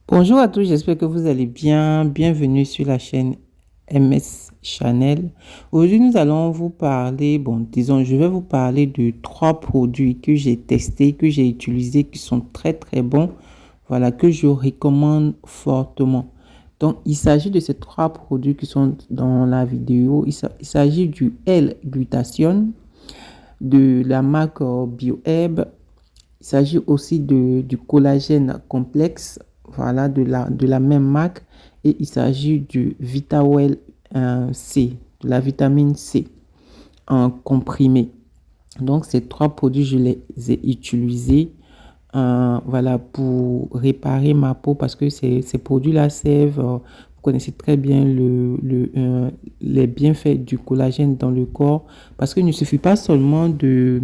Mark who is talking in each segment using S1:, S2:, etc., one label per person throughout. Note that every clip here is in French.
S1: Bonjour à tous, j'espère que vous allez bien. Bienvenue sur la chaîne MS Chanel. Aujourd'hui, nous allons vous parler, je vais vous parler de 3 produits que j'ai testés, que j'ai utilisés, qui sont très bons. Voilà, que je recommande fortement. Donc, il s'agit de ces 3 produits qui sont dans la vidéo. Il s'agit du L-glutathione de la marque Bioeb. Il s'agit aussi du collagène complexe, voilà, de la même marque. Et il s'agit du VitaWell C, de la vitamine C en comprimé. Donc, ces 3 produits, je les ai utilisés voilà, pour réparer ma peau parce que ces produits-là servent, vous connaissez très bien les bienfaits du collagène dans le corps parce qu'il ne suffit pas seulement de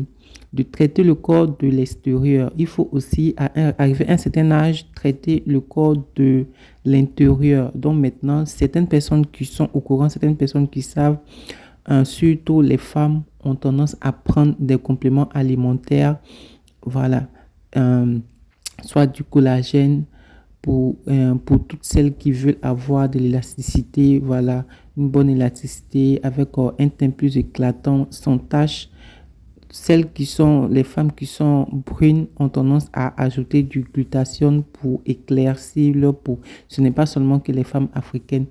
S1: traiter le corps de l'extérieur. Il faut aussi, arriver à un certain âge, traiter le corps de l'intérieur. Donc maintenant, certaines personnes qui sont au courant, certaines personnes qui savent, surtout les femmes, ont tendance à prendre des compléments alimentaires, voilà, euh, soit du collagène pour toutes celles qui veulent avoir de l'élasticité, voilà, une bonne élasticité avec un teint plus éclatant, sans tache. Les femmes qui sont brunes ont tendance à ajouter du glutathione pour éclaircir leur peau. Ce n'est pas seulement que les femmes africaines,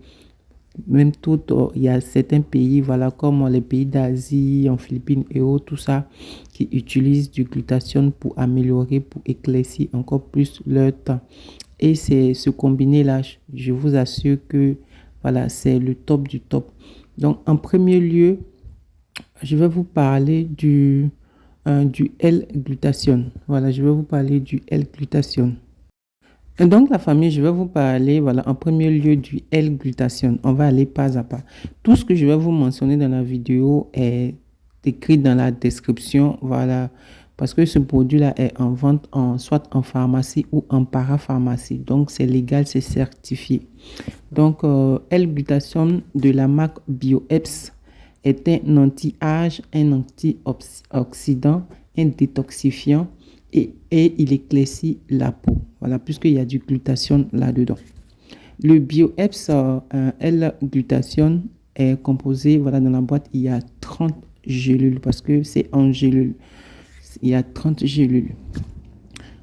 S1: même toutes, il y a certains pays, voilà, comme les pays d'Asie, en Philippines et autres, tout ça, qui utilisent du glutathione pour améliorer, pour éclaircir encore plus leur teint. Et c'est ce combiné-là, je vous assure que, voilà, c'est le top du top. Donc, en premier lieu, je vais vous parler du L-glutathione. Voilà, je vais vous parler du L-glutathione. Et donc, la famille, je vais vous parler, voilà, en premier lieu du L-glutathione. On va aller pas à pas. Tout ce que je vais vous mentionner dans la vidéo est écrit dans la description, voilà, parce que ce produit-là est en vente soit en pharmacie ou en parapharmacie. Donc, c'est légal, c'est certifié. Donc, L-glutathione de la marque BioEps est un anti-âge, un antioxydant, un détoxifiant et il éclaircit la peau. Voilà, puisqu'il y a du glutathione là-dedans. Le BioEps L-glutathione est composé, voilà, dans la boîte, il y a 30 gélules parce que c'est en gélules. Il y a 30 gélules.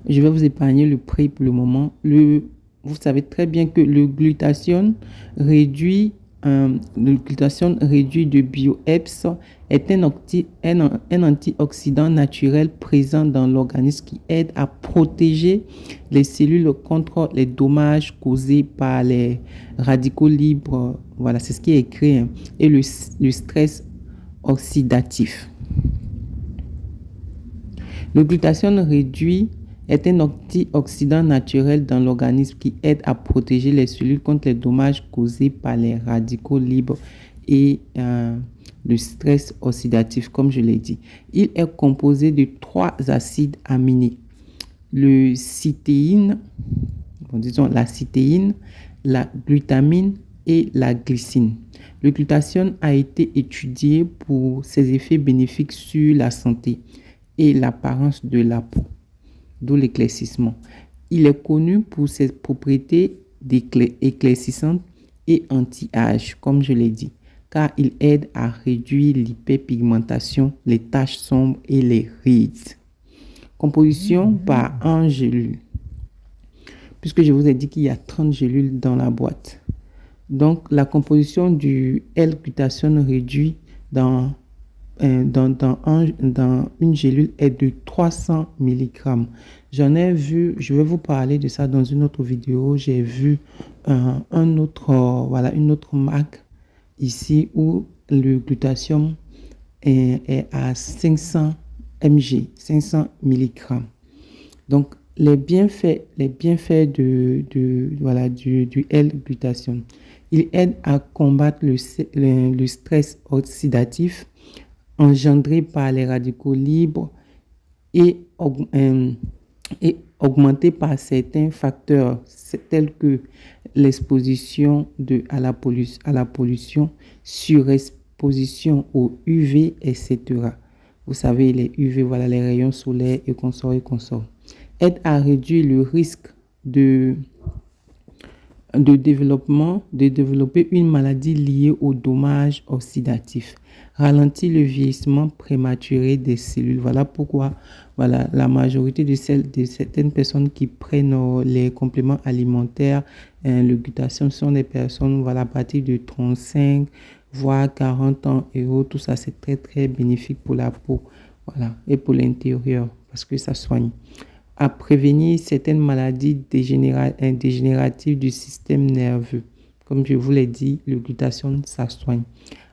S1: Je vais vous épargner le prix pour le moment. Vous savez très bien que le glutathione réduit de BioEps est un antioxydant naturel présent dans l'organisme qui aide à protéger les cellules contre les dommages causés par les radicaux libres. Voilà, c'est ce qui est écrit, hein, et le stress oxydatif. Le glutathione réduit est un antioxydant naturel dans l'organisme qui aide à protéger les cellules contre les dommages causés par les radicaux libres et le stress oxydatif, comme je l'ai dit. Il est composé de 3 acides aminés. Le cytéine, disons la cytéine, la glutamine et la glycine. Le glutathione a été étudié pour ses effets bénéfiques sur la santé et l'apparence de la peau, d'où l'éclaircissement. Il est connu pour ses propriétés éclaircissantes et anti-âge, comme je l'ai dit, car il aide à réduire l'hyperpigmentation, les taches sombres et les rides. Composition par 1 gélule, puisque je vous ai dit qu'il y a 30 gélules dans la boîte. Donc, la composition du L-glutathione réduit dans une gélule est de 300 mg. J'en ai vu, je vais vous parler de ça dans une autre vidéo. J'ai vu une autre marque ici où le glutathione est à 500 mg, 500 mg. Donc, les bienfaits du L-glutathione. Il aide à combattre le stress oxydatif engendré par les radicaux libres et augmenté par certains facteurs tels que l'exposition à la pollution, surexposition aux UV, etc. Vous savez, les UV, voilà, les rayons solaires et consorts. Aide à réduire le risque de de développer une maladie liée au dommage oxydatif, ralentit le vieillissement prématuré des cellules. Voilà pourquoi la majorité de certaines personnes qui prennent les compléments alimentaires, le glutathione, sont des personnes à partir de 35 voire 40 ans et autres. Tout ça, c'est très très bénéfique pour la peau, et pour l'intérieur parce que ça soigne. À prévenir certaines maladies dégénératives du système nerveux. Comme je vous l'ai dit, le glutathione, ça soigne.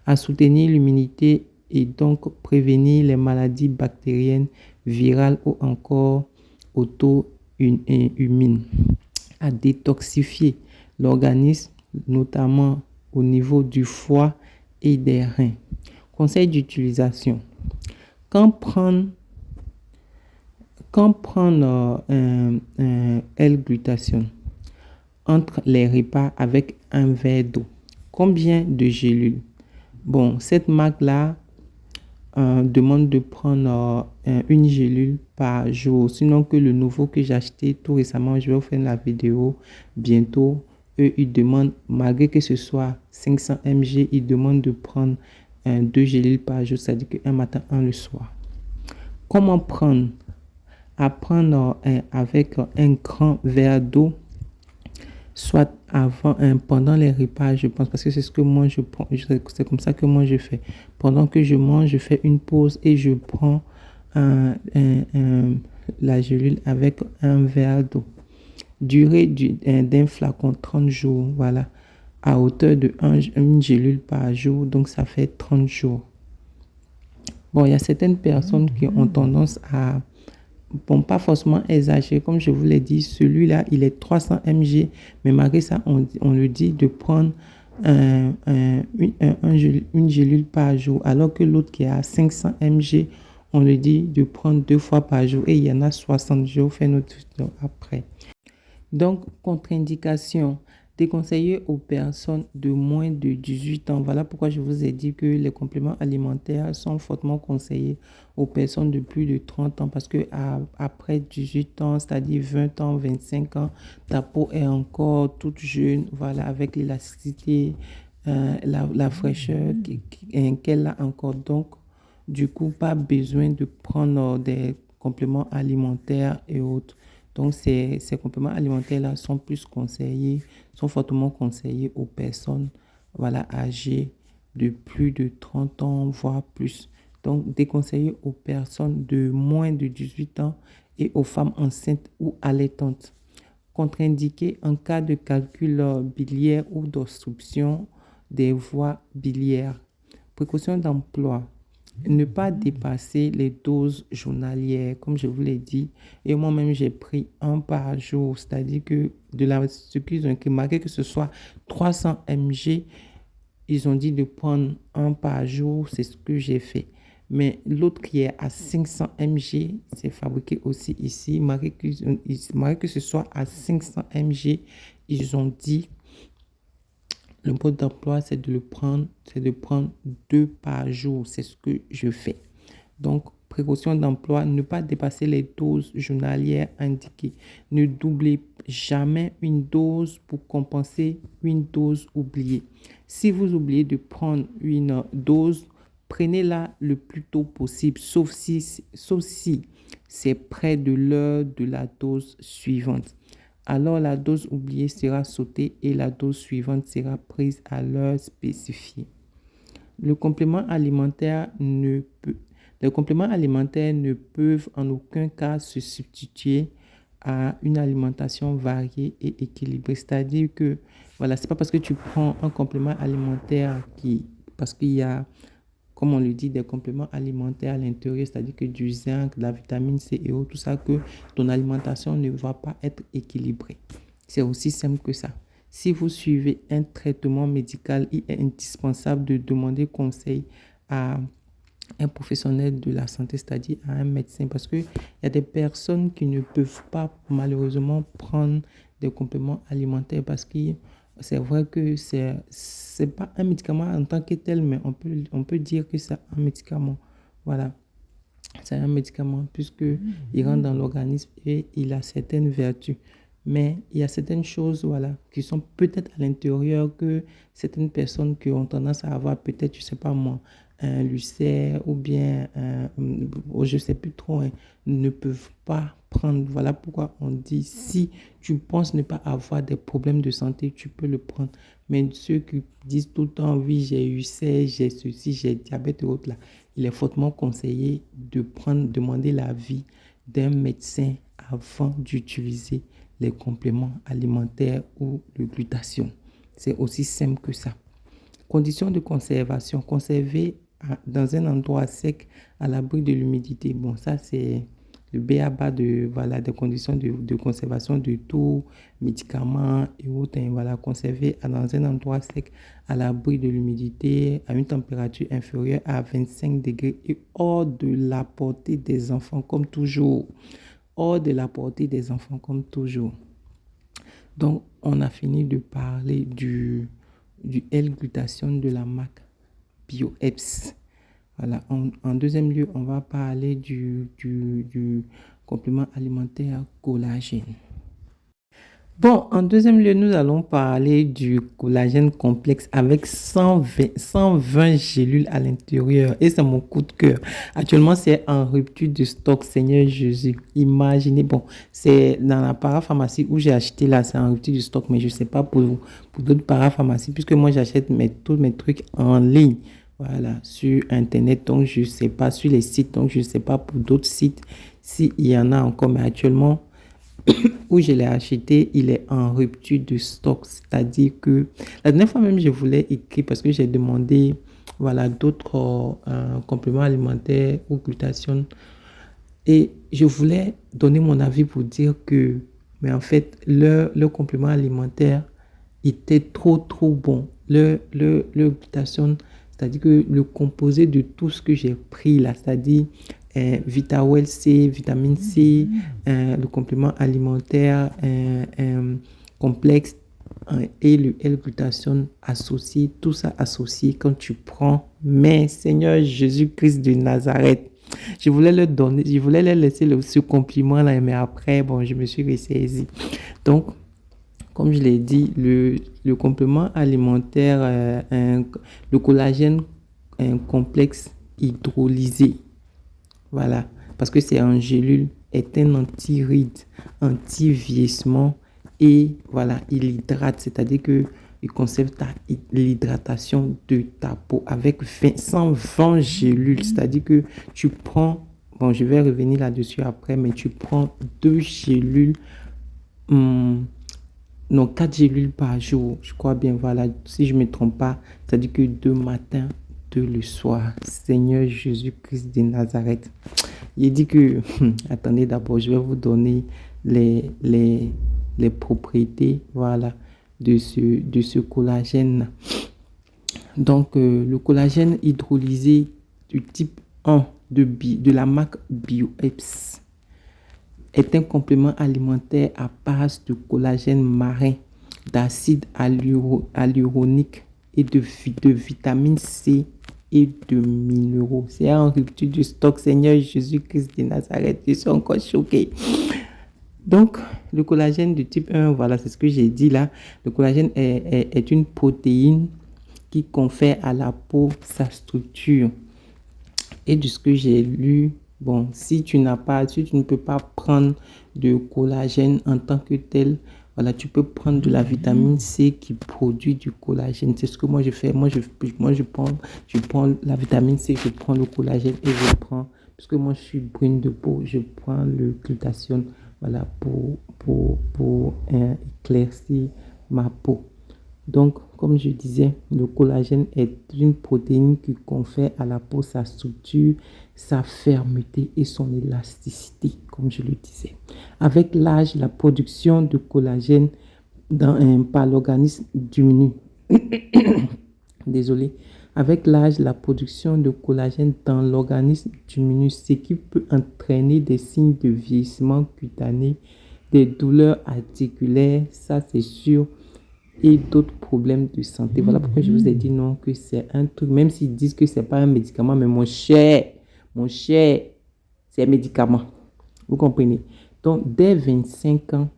S1: À soutenir l'immunité et donc prévenir les maladies bactériennes, virales ou encore auto-immunes. À détoxifier l'organisme, notamment au niveau du foie et des reins. Conseil d'utilisation. Quand prendre L-glutathione entre les repas avec un verre d'eau. Combien de gélules? Bon, cette marque-là demande de prendre une gélule par jour. Sinon que le nouveau que j'ai acheté tout récemment, je vais vous faire la vidéo bientôt. Eux, ils demandent, malgré que ce soit 500 mg, ils demandent de prendre 2 gélules par jour, c'est-à-dire qu'un matin, un le soir. Comment prendre? À prendre avec un grand verre d'eau, soit avant, pendant les repas, je pense, parce que c'est ce que moi je prends, c'est comme ça que moi je fais. Pendant que je mange, je fais une pause et je prends la gélule avec un verre d'eau. Durée d'un flacon 30 jours, à hauteur de une gélule par jour, donc ça fait 30 jours. Bon, il y a certaines personnes qui ont tendance à pas forcément exagérer, comme je vous l'ai dit, celui-là, il est 300 mg, mais malgré ça, on le dit de prendre une gélule par jour, alors que l'autre qui est à 500 mg, on le dit de prendre 2 fois par jour, et il y en a 60 jours, fait notre vidéo après. Donc, contre-indication, déconseillé aux personnes de moins de 18 ans. Voilà pourquoi je vous ai dit que les compléments alimentaires sont fortement conseillés aux personnes de plus de 30 ans parce que après 18 ans, c'est-à-dire 20 ans, 25 ans, ta peau est encore toute jeune, avec l'élasticité, la fraîcheur qu'elle a encore. Donc, du coup, pas besoin de prendre des compléments alimentaires et autres. Donc, ces compléments alimentaires-là sont sont fortement conseillés aux personnes âgées de plus de 30 ans, voire plus. Donc, déconseillés aux personnes de moins de 18 ans et aux femmes enceintes ou allaitantes. Contre-indiqué en cas de calcul biliaire ou d'obstruction des voies biliaires. Précaution d'emploi. Ne pas dépasser les doses journalières, comme je vous l'ai dit. Et moi-même, j'ai pris un par jour, c'est-à-dire que ce qu'ils ont écrit, malgré que ce soit 300 mg, ils ont dit de prendre un par jour, c'est ce que j'ai fait. Mais l'autre qui est à 500 mg, c'est fabriqué aussi ici. Malgré que ce soit à 500 mg, ils ont dit le mode d'emploi, c'est de prendre 2 par jour. C'est ce que je fais. Donc, précaution d'emploi, ne pas dépasser les doses journalières indiquées. Ne doublez jamais une dose pour compenser une dose oubliée. Si vous oubliez de prendre une dose, prenez-la le plus tôt possible, sauf si c'est près de l'heure de la dose suivante. Alors la dose oubliée sera sautée et la dose suivante sera prise à l'heure spécifiée. Les compléments alimentaires ne peuvent en aucun cas se substituer à une alimentation variée et équilibrée. C'est-à-dire que, c'est pas parce que tu prends un complément alimentaire parce qu'il y a, comme on le dit, des compléments alimentaires à l'intérieur, c'est-à-dire que du zinc, de la vitamine C et autres, tout ça, que ton alimentation ne va pas être équilibrée. C'est aussi simple que ça. Si vous suivez un traitement médical, il est indispensable de demander conseil à un professionnel de la santé, c'est-à-dire à un médecin, parce qu'il y a des personnes qui ne peuvent pas malheureusement prendre des compléments alimentaires parce que c'est vrai que c'est pas un médicament en tant que tel, mais on peut dire que c'est un médicament. C'est un médicament puisque il rentre dans l'organisme et il a certaines vertus. mais il y a certaines choses, voilà, qui sont peut-être à l'intérieur que certaines personnes qui ont tendance à avoir peut-être, je sais pas moi, un ulcère ou bien, je sais plus trop, hein, ne peuvent pas prendre. Voilà pourquoi on dit, si tu penses ne pas avoir des problèmes de santé, tu peux le prendre. Mais ceux qui disent tout le temps, oui, j'ai ulcère, j'ai ceci, j'ai diabète et autres là, il est fortement conseillé de prendre, demander l'avis d'un médecin avant d'utiliser les compléments alimentaires ou le glutathion. C'est aussi simple que ça. Conditions de conservation. Conserver dans un endroit sec à l'abri de l'humidité. Bon, ça, c'est le b.a.-ba de, voilà, des conditions de conservation de tout médicaments et autres. Hein, voilà, conserver dans un endroit sec à l'abri de l'humidité à une température inférieure à 25 degrés et hors de la portée des enfants comme toujours. Hors de la portée des enfants comme toujours. Donc, on a fini de parler du L-glutathione de la marque BioEps. Voilà. En deuxième lieu, on va parler du complément alimentaire collagène. Bon, en deuxième lieu, nous allons parler du collagène complexe avec 120 gélules à l'intérieur. Et c'est mon coup de cœur. Actuellement, c'est en rupture de stock, Seigneur Jésus. Imaginez, bon, c'est dans la parapharmacie où j'ai acheté là, c'est en rupture de stock, mais je ne sais pas pour d'autres parapharmacies, puisque moi, j'achète tous mes trucs en ligne. Voilà, sur Internet, donc je ne sais pas, sur les sites, donc je ne sais pas pour d'autres sites s'il y en a encore, mais actuellement, où je l'ai acheté, il est en rupture de stock. C'est-à-dire que la dernière fois même, je voulais écrire parce que j'ai demandé voilà, d'autres compléments alimentaires ou glutathion. Et je voulais donner mon avis pour dire que, mais en fait, le complément alimentaire était trop bon. Le glutathion, c'est-à-dire que le composé de tout ce que j'ai pris là, c'est-à-dire Vitawell C, vitamine C, le complément alimentaire complexe et le L-glutathione associé, tout ça associé quand tu prends, mais Seigneur Jésus-Christ de Nazareth, je voulais leur donner, je voulais leur laisser ce compliment là, mais après, bon, je me suis ressaisi. Donc, comme je l'ai dit, le complément alimentaire, le collagène complexe hydrolysé, voilà, parce que c'est en gélule, est un anti-ride, anti-vieillissement et voilà, il hydrate, c'est-à-dire que il conserve l'hydratation de ta peau avec 120 gélules, c'est-à-dire que tu prends, bon, je vais revenir là-dessus après, mais tu prends 2 gélules, non, 4 gélules par jour, je crois bien, voilà, si je ne me trompe pas, c'est-à-dire que 2 matins, 2 le soir. Seigneur Jésus-Christ de Nazareth. Il dit que, attendez d'abord, je vais vous donner les propriétés, voilà, de ce collagène. Donc, le collagène hydrolysé du type 1 de la marque BioEps est un complément alimentaire à base de collagène marin, d'acide hyaluronique et de vitamine C et de minéraux. C'est en rupture du stock, Seigneur Jésus-Christ de Nazareth. Je suis encore choqué. Donc, le collagène du type 1, voilà, c'est ce que j'ai dit là. Le collagène est une protéine qui confère à la peau sa structure. Et de ce que j'ai lu, bon, si tu ne peux pas prendre de collagène en tant que tel, voilà, tu peux prendre de la vitamine C qui produit du collagène. C'est ce que moi je fais. Moi, je prends la vitamine C, je prends le collagène et je prends, parce que moi je suis brune de peau, je prends le glutathion, voilà, pour éclaircir ma peau. Donc, comme je disais, le collagène est une protéine qui confère à la peau sa structure, sa fermeté et son élasticité, comme je le disais. Avec l'âge, la production de collagène par l'organisme diminue. Désolé. Avec l'âge, la production de collagène dans l'organisme diminue, ce qui peut entraîner des signes de vieillissement cutané, des douleurs articulaires, ça c'est sûr, et d'autres problèmes de santé. Voilà pourquoi je vous ai dit non, que c'est un truc, même s'ils disent que c'est pas un médicament, mais mon cher, c'est un médicament. Vous comprenez? Donc, dès 25 ans,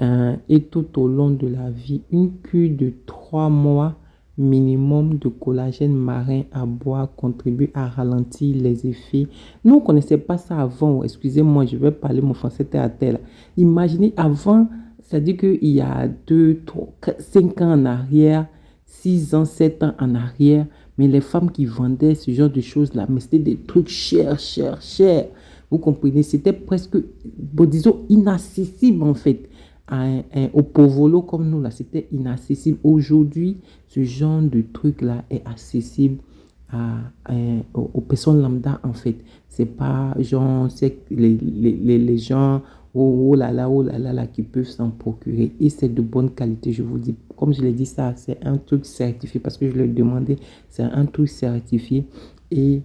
S1: et tout au long de la vie. Une cure de 3 mois minimum de collagène marin à boire contribue à ralentir les effets. Nous, on ne connaissait pas ça avant. Excusez-moi, je vais parler mon français terre à terre. Imaginez avant, c'est-à-dire qu'il y a 2, 3, 5 ans en arrière, 6 ans, 7 ans en arrière, mais les femmes qui vendaient ce genre de choses-là, mais c'était des trucs chers, chers, chers. Vous comprenez? C'était presque, bon, disons, inaccessible en fait. Au pauvolo comme nous, là, c'était inaccessible. Aujourd'hui, ce genre de truc-là est accessible aux personnes lambda, en fait. C'est pas genre, c'est les gens, oh là là, qui peuvent s'en procurer. Et c'est de bonne qualité, je vous dis. Comme je l'ai dit, ça, c'est un truc certifié parce que je l'ai demandé. C'est un truc certifié. Et,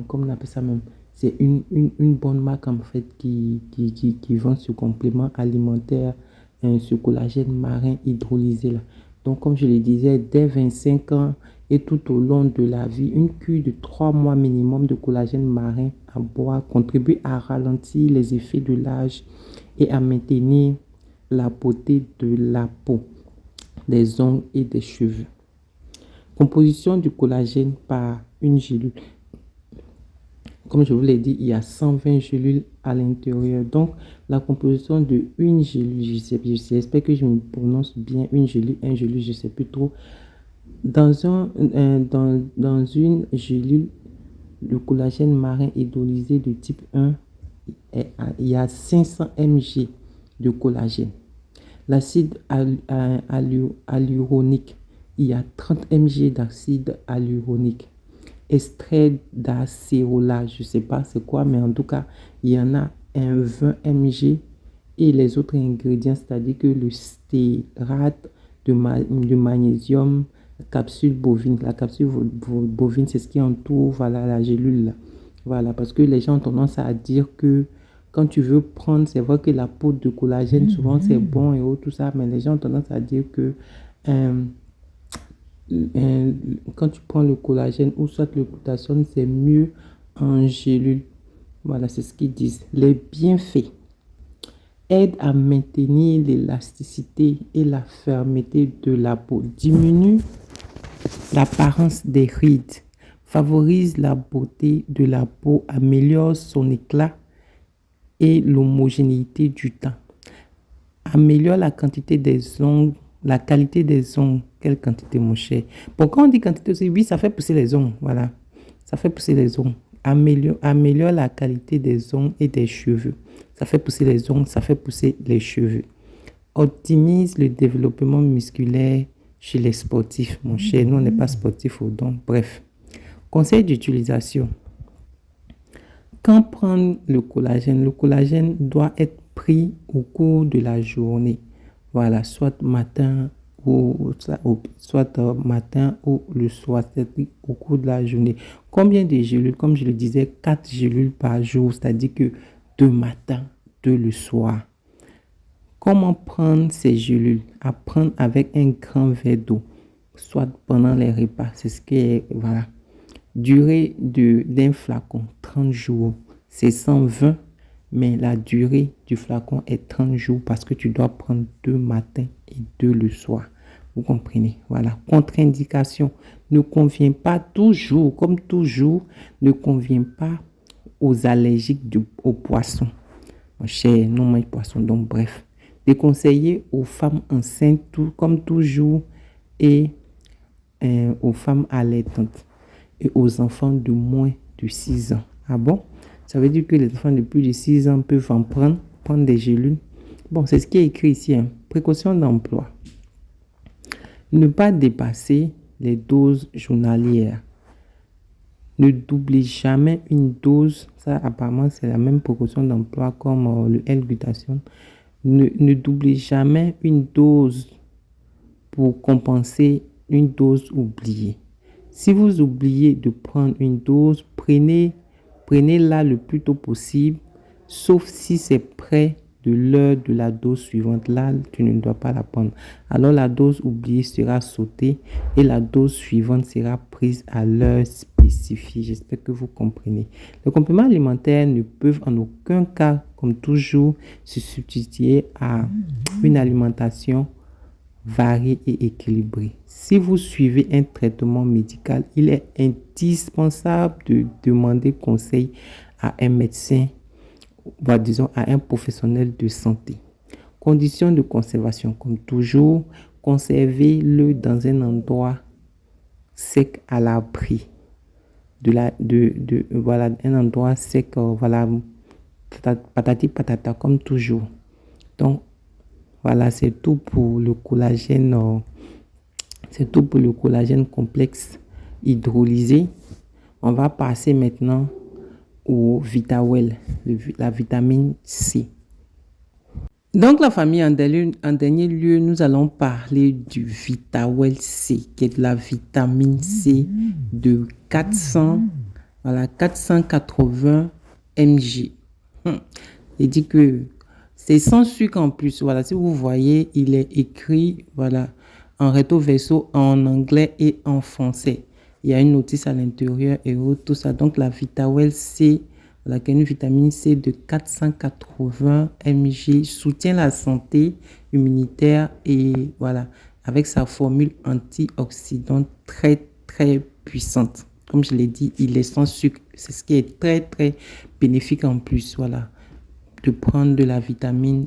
S1: comme on appelle ça même, c'est une bonne marque, en fait, qui vend ce complément alimentaire, ce collagène marin hydrolysé là. Donc, comme je le disais, dès 25 ans et tout au long de la vie, une cure de 3 mois minimum de collagène marin à boire contribue à ralentir les effets de l'âge et à maintenir la beauté de la peau, des ongles et des cheveux. Composition du collagène par une gélule. Comme je vous l'ai dit, il y a 120 gélules à l'intérieur. Donc, la composition de une gélule, j'espère que je me prononce bien, une gélule, un gélule, je ne sais plus trop. Dans une gélule, le collagène marin hydrolysé de type 1, il y a 500 mg de collagène. L'acide hyaluronique, il y a 30 mg d'acide hyaluronique. Extrait d'acérolate, je ne sais pas c'est quoi, mais en tout cas, il y en a un 20 mg et les autres ingrédients, c'est-à-dire que le stérate de magnésium, capsule bovine. La capsule bovine, c'est ce qui entoure voilà, la gélule. Là. Voilà, parce que les gens ont tendance à dire que quand tu veux prendre, c'est vrai que la poudre de collagène, souvent c'est bon et tout ça, mais les gens ont tendance à dire que quand tu prends le collagène ou soit le glutathione, c'est mieux en gélule. Voilà, c'est ce qu'ils disent. Les bienfaits aident à maintenir l'élasticité et la fermeté de la peau, diminue l'apparence des rides, favorise la beauté de la peau, améliore son éclat et l'homogénéité du teint, améliore la quantité des ongles, la qualité des ongles. Quelle quantité, mon cher? Pourquoi on dit quantité aussi? Oui, ça fait pousser les ongles. Voilà. Ça fait pousser les ongles. Améliore la qualité des ongles et des cheveux. Ça fait pousser les ongles, ça fait pousser les cheveux. Optimise le développement musculaire chez les sportifs. Mon cher, nous, on n'est pas sportifs, donc bref. Conseil d'utilisation. Quand prendre le collagène doit être pris au cours de la journée. Voilà, soit matin ou matin ou le soir, c'est-à-dire au cours de la journée. Combien de gélules? Comme je le disais, 4 gélules par jour, c'est-à-dire que 2 matin, 2 le soir. Comment prendre ces gélules? À prendre avec un grand verre d'eau, soit pendant les repas. C'est ce qui est, voilà. Durée d'un flacon, 30 jours. C'est 120, mais la durée du flacon est 30 jours parce que tu dois prendre 2 matins et 2 le soir. Vous comprenez? Voilà. Contre-indication ne convient pas toujours, comme toujours, ne convient pas aux allergiques aux poissons. Mon cher, non mange poisson, donc bref. Déconseillé aux femmes enceintes, comme toujours, et aux femmes allaitantes et aux enfants de moins de 6 ans. Ah bon? Ça veut dire que les enfants de plus de 6 ans peuvent en prendre des gélules. Bon, c'est ce qui est écrit ici. Hein. Précaution d'emploi. Ne pas dépasser les doses journalières. Ne doublez jamais une dose. Ça, apparemment, c'est la même précaution d'emploi comme le L-glutathione. Ne doublez jamais une dose pour compenser une dose oubliée. Si vous oubliez de prendre une dose, prenez-la le plus tôt possible, sauf si c'est près de l'heure de la dose suivante. Là, tu ne dois pas la prendre. Alors, la dose oubliée sera sautée et la dose suivante sera prise à l'heure spécifique. spécifier. J'espère que vous comprenez. Les compléments alimentaires ne peuvent en aucun cas, comme toujours, se substituer à une alimentation variée et équilibrée. Si vous suivez un traitement médical, il est indispensable de demander conseil à un médecin, disons à un professionnel de santé. Conditions de conservation, comme toujours, conservez-le dans un endroit sec à l'abri. Voilà, un endroit sec, voilà, patati patata, comme toujours. Donc, voilà, c'est tout pour le collagène. C'est tout pour le collagène complexe hydrolysé. On va passer maintenant au Vitawel, la vitamine C. Donc, la famille, en dernier lieu, nous allons parler du Vitawel C, qui est de la vitamine C de 480 mg. Il dit que c'est sans sucre en plus. Voilà, si vous voyez, il est écrit, voilà, en recto verso, en anglais et en français. Il y a une notice à l'intérieur et tout ça. Donc, la Vitawel C, voilà, qui est une vitamine C de 480 mg, soutient la santé immunitaire et voilà, avec sa formule antioxydante très, très puissante. Comme je l'ai dit, il est sans sucre. C'est ce qui est très, très bénéfique en plus, voilà, de prendre de la vitamine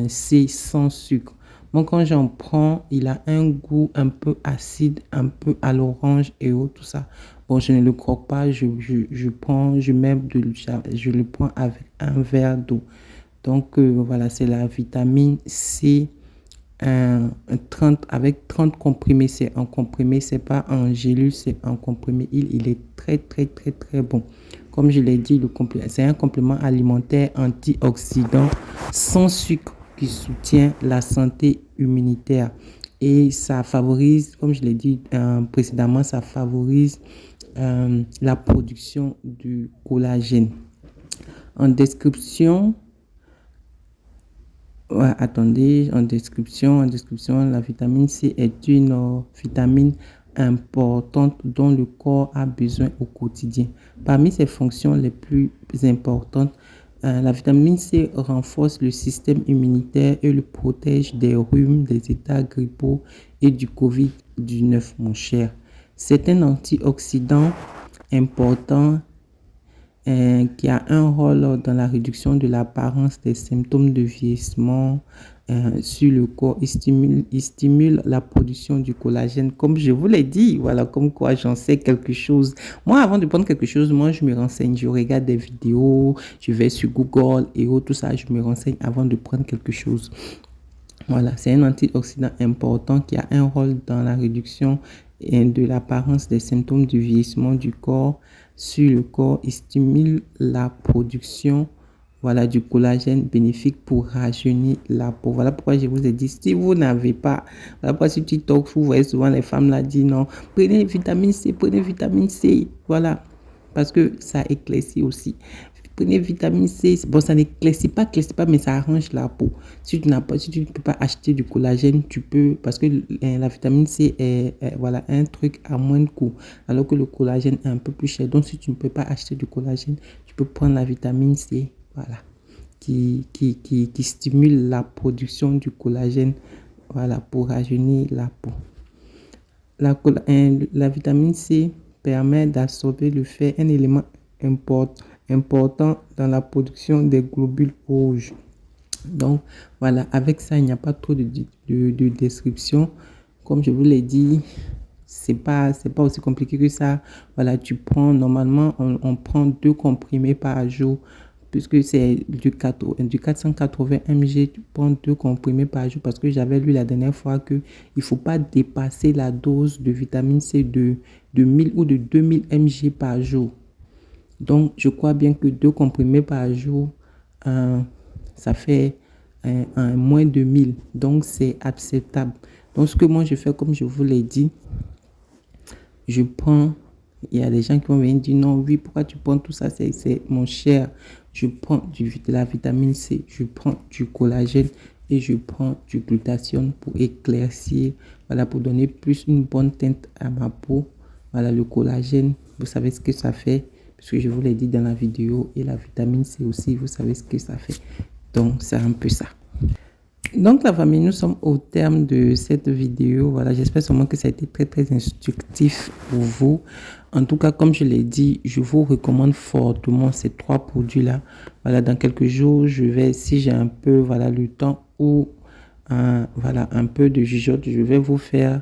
S1: C sans sucre. Moi, quand j'en prends, il a un goût un peu acide, un peu à l'orange et tout ça. Bon, je ne le croque pas, je le prends avec un verre d'eau. Donc, voilà, c'est la vitamine C 30, avec 30 comprimés. C'est en comprimé, c'est pas en gélule, c'est en comprimé. Il est très, très, très, très bon. Comme je l'ai dit, c'est un complément alimentaire antioxydant sans sucre qui soutient la santé immunitaire. Et ça favorise, comme je l'ai dit précédemment, ça favorise la production du collagène. En description, en description, la vitamine C est une vitamine importante dont le corps a besoin au quotidien. Parmi ses fonctions les plus importantes, la vitamine C renforce le système immunitaire et le protège des rhumes, des états grippaux et du COVID-19, mon cher. C'est un antioxydant important qui a un rôle dans la réduction de l'apparence des symptômes de vieillissement sur le corps. Il stimule la production du collagène, comme je vous l'ai dit. Voilà, comme quoi j'en sais quelque chose. Moi, avant de prendre quelque chose, moi, je me renseigne. Je regarde des vidéos, je vais sur Google et tout ça. Je me renseigne avant de prendre quelque chose. Voilà, c'est un antioxydant important qui a un rôle dans la réduction de l'apparence des symptômes du vieillissement du corps sur le corps. Il stimule la production, voilà, du collagène bénéfique pour rajeunir la peau. Voilà pourquoi je vous ai dit, si vous n'avez pas, voilà pourquoi sur TikTok, vous voyez souvent les femmes là dire non, prenez vitamine C, voilà, parce que ça éclaircit aussi. Prenez vitamine C. Bon, ça n'éclaircit pas, mais ça arrange la peau. Si tu ne peux pas acheter du collagène, tu peux, parce que la vitamine C est voilà, un truc à moins de coût, alors que le collagène est un peu plus cher. Donc, si tu ne peux pas acheter du collagène, tu peux prendre la vitamine C, voilà, qui stimule la production du collagène, voilà, pour rajeunir la peau. La vitamine C permet d'absorber le fer, un élément important dans la production des globules rouges. Donc, voilà, avec ça, il n'y a pas trop de description. Comme je vous l'ai dit, c'est pas aussi compliqué que ça. Voilà, tu prends, normalement, on prend 2 comprimés par jour, puisque c'est du 480 mg, tu prends 2 comprimés par jour, parce que j'avais lu la dernière fois qu'il ne faut pas dépasser la dose de vitamine C de 1000 ou de 2000 mg par jour. Donc, je crois bien que 2 comprimés par jour, ça fait moins de 1000. Donc, c'est acceptable. Donc, ce que moi, je fais, comme je vous l'ai dit, je prends, il y a des gens qui vont venir dire non, oui, pourquoi tu prends tout ça, c'est mon cher. Je prends de la vitamine C, je prends du collagène et je prends du glutathione pour éclaircir, voilà, pour donner plus une bonne teinte à ma peau. Voilà, le collagène, vous savez ce que ça fait, puisque je vous l'ai dit dans la vidéo, et la vitamine C aussi, vous savez ce que ça fait. Donc, c'est un peu ça. Donc, la famille, nous sommes au terme de cette vidéo. Voilà, j'espère sûrement que ça a été très, très instructif pour vous. En tout cas, comme je l'ai dit, je vous recommande fortement ces 3 produits-là. Voilà, dans quelques jours, je vais, si j'ai un peu, voilà, le temps ou voilà, un peu de jugeote, je vais vous faire,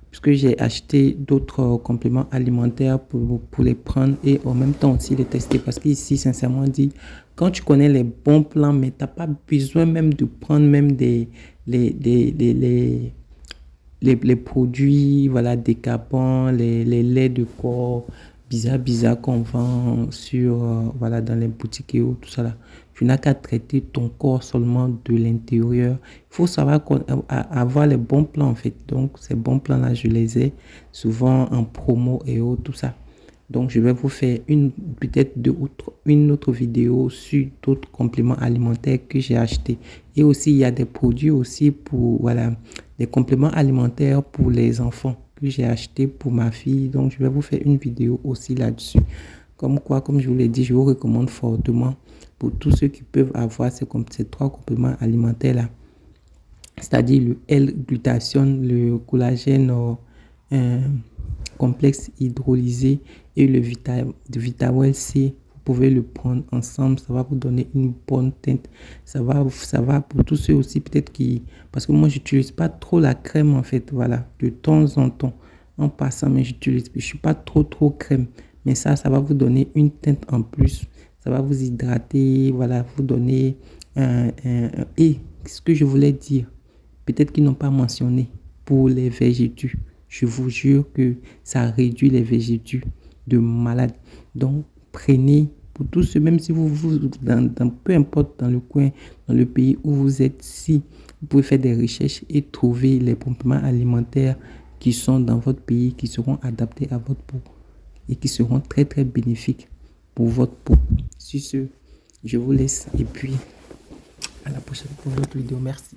S1: puisque j'ai acheté d'autres compléments alimentaires pour les prendre et en même temps aussi les tester. Parce qu'ici, sincèrement dit, quand tu connais les bons plans, mais tu n'as pas besoin même de prendre même les produits, voilà, décapants, les laits de corps, bizarre qu'on vend sur, voilà, dans les boutiques et tout ça là. Tu n'as qu'à traiter ton corps seulement de l'intérieur. Il faut savoir avoir les bons plans en fait. Donc, ces bons plans-là, je les ai souvent en promo et tout ça. Donc, je vais vous faire peut-être une autre vidéo sur d'autres compléments alimentaires que j'ai achetés. Et aussi, il y a des produits aussi pour, voilà, des compléments alimentaires pour les enfants que j'ai achetés pour ma fille. Donc, je vais vous faire une vidéo aussi là-dessus. Comme quoi, comme je vous l'ai dit, je vous recommande fortement pour tous ceux qui peuvent avoir ces 3 compléments alimentaires-là. C'est-à-dire le L-glutathione, le collagène complexe hydrolysé et le Vitawel C. Vous pouvez le prendre ensemble, ça va vous donner une bonne teinte. Ça va pour tous ceux aussi peut-être qui... Parce que moi, j'utilise pas trop la crème en fait, voilà, de temps en temps. En passant, mais je suis pas trop crème. Mais ça va vous donner une teinte en plus. Ça va vous hydrater, voilà, vous donner... et ce que je voulais dire, peut-être qu'ils n'ont pas mentionné pour les végétus. Je vous jure que ça réduit les végétus de malade. Donc, prenez pour tous ceux, même si peu importe dans le coin, dans le pays où vous êtes, si vous pouvez faire des recherches et trouver les compléments alimentaires qui sont dans votre pays, qui seront adaptés à votre peau et qui seront très, très bénéfiques pour votre peau. Sur ce, je vous laisse et puis à la prochaine pour une autre vidéo. Merci.